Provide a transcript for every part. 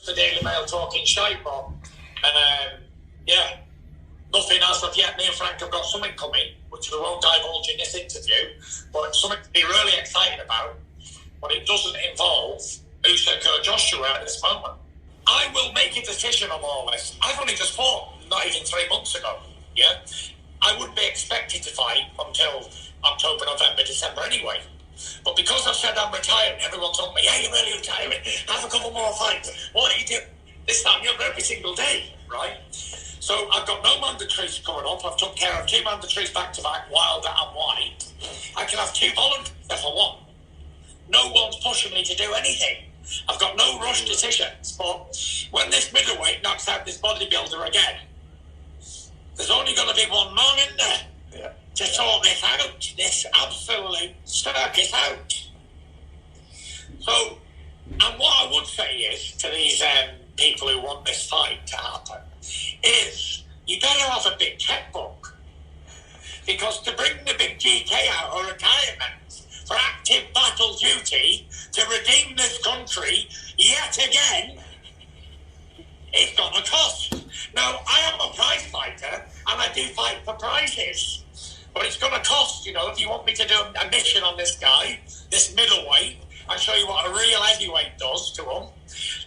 the Daily Mail talking shite, but yeah, nothing as of yet. Me and Frank have got something coming, which we won't divulge in this interview, but it's something to be really excited about. But it doesn't involve Usyk or Joshua at this moment. I will make a decision on all this. I've only just fought not even 3 months ago. Yeah, I wouldn't be expected to fight until October, November, December anyway. But because I've said I'm retiring, everyone told me, "Yeah, you're really retiring. Have a couple more fights. What do you do?" This time, you're every single day, right? So I've got no mandatories coming up. I've took care of 2 mandatories back to back, Wilder and White. I can have 2 voluntaries if I want. No one's pushing me to do anything. I've got no rush decisions. But when this middleweight knocks out this bodybuilder again, there's only going to be one man in there. Yeah. To sort this out, this absolute circus out. So, and what I would say is to these people who want this fight to happen is you better have a big checkbook, because to bring the big GK out or retirement for active battle duty to redeem this country yet again, it's gonna cost. Now, I am a prize fighter and I do fight for prizes. But it's going to cost, if you want me to do a mission on this guy, this middleweight, and show you what a real heavyweight does to him,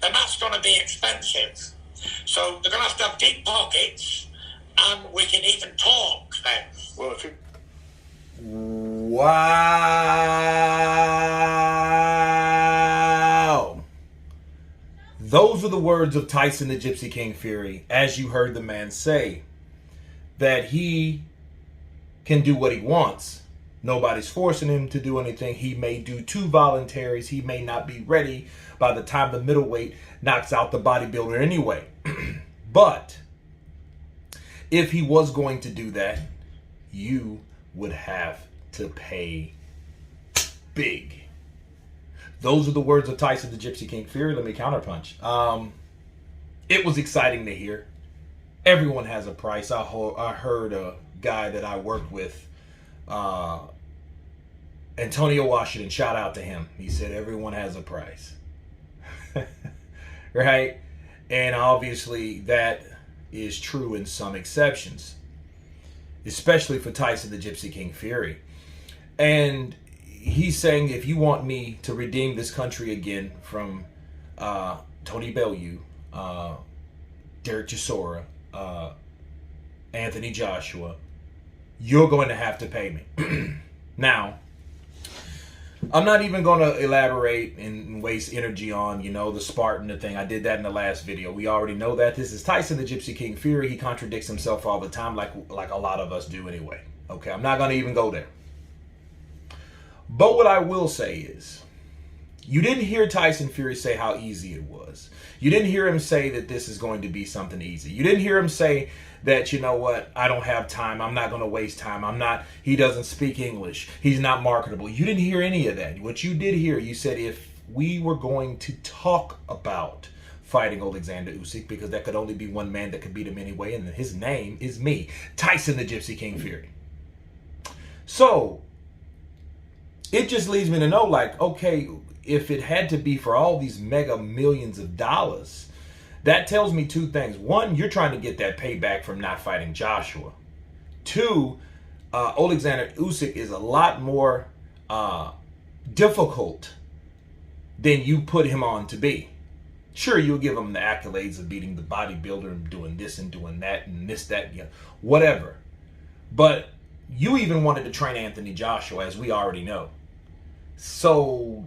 then that's going to be expensive. So they're going to have deep pockets, and we can even talk then. Wow. Those are the words of Tyson the Gypsy King Fury, as you heard the man say, that he can do what he wants. Nobody's forcing him to do anything. He may do 2 voluntaries. He may not be ready by the time the middleweight knocks out the bodybuilder anyway. But if he was going to do that, you would have to pay big. Those are the words of Tyson the Gypsy King Fury. Let me counterpunch. It was exciting to hear. Everyone has a price. I heard a guy that I worked with, Antonio Washington, shout out to him. He said everyone has a price. Right? And obviously that is true in some exceptions, especially for Tyson the Gypsy King Fury. And he's saying, if you want me to redeem this country again from Tony Bellew, Derek Chisora, Anthony Joshua, you're going to have to pay me. Now, I'm not even going to elaborate and waste energy on, the Spartan thing. I did that in the last video. We already know that. This is Tyson the Gypsy King Fury. He contradicts himself all the time, like a lot of us do anyway. Okay, I'm not going to even go there. But what I will say is, you didn't hear Tyson Fury say how easy it was. You didn't hear him say that this is going to be something easy. You didn't hear him say that, I don't have time. I'm not going to waste time. He doesn't speak English. He's not marketable. You didn't hear any of that. What you did hear, you said, if we were going to talk about fighting Oleksandr Usyk, because there could only be one man that could beat him anyway, and his name is me, Tyson the Gypsy King Fury. So, it just leads me to know, okay, if it had to be for all these mega millions of dollars, that tells me 2 things. 1, you're trying to get that payback from not fighting Joshua. 2, Oleksandr Usyk is a lot more difficult than you put him on to be. Sure, you'll give him the accolades of beating the bodybuilder and doing this and doing that and this, that, whatever. But you even wanted to train Anthony Joshua, as we already know. So,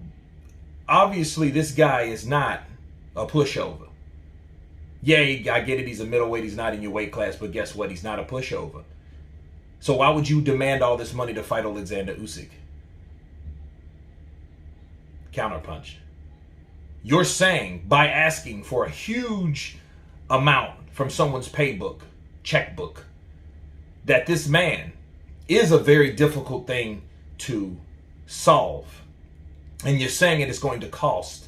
obviously, this guy is not a pushover. Yeah, I get it, he's a middleweight, he's not in your weight class, but guess what? He's not a pushover. So why would you demand all this money to fight Oleksandr Usyk? Counterpunch. You're saying, by asking for a huge amount from someone's paybook, checkbook, that this man is a very difficult thing to solve. And you're saying it is going to cost.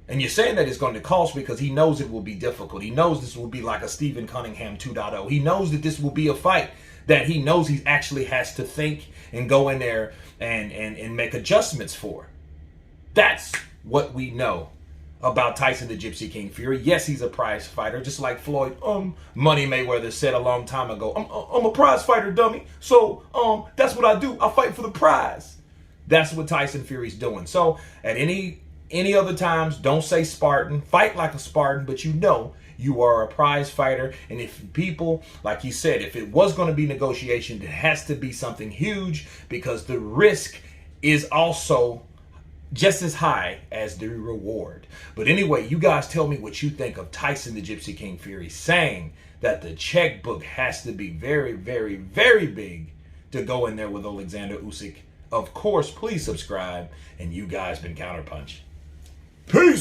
And you're saying that it's going to cost because he knows it will be difficult. He knows this will be like a Stephen Cunningham 2.0. He knows that this will be a fight that he knows he actually has to think and go in there and make adjustments for. That's what we know about Tyson the Gypsy King Fury. Yes, he's a prize fighter, just like Floyd Money Mayweather said a long time ago. I'm a prize fighter, dummy. So that's what I do. I fight for the prize. That's what Tyson Fury's doing. So at any other times, don't say Spartan. Fight like a Spartan, but you know you are a prize fighter. And if people, like you said, if it was going to be negotiation, it has to be something huge, because the risk is also just as high as the reward. But anyway, you guys tell me what you think of Tyson the Gypsy King Fury saying that the checkbook has to be very, very, very big to go in there with Oleksandr Usyk. Of course, please subscribe. And you guys been Counterpunch. Peace!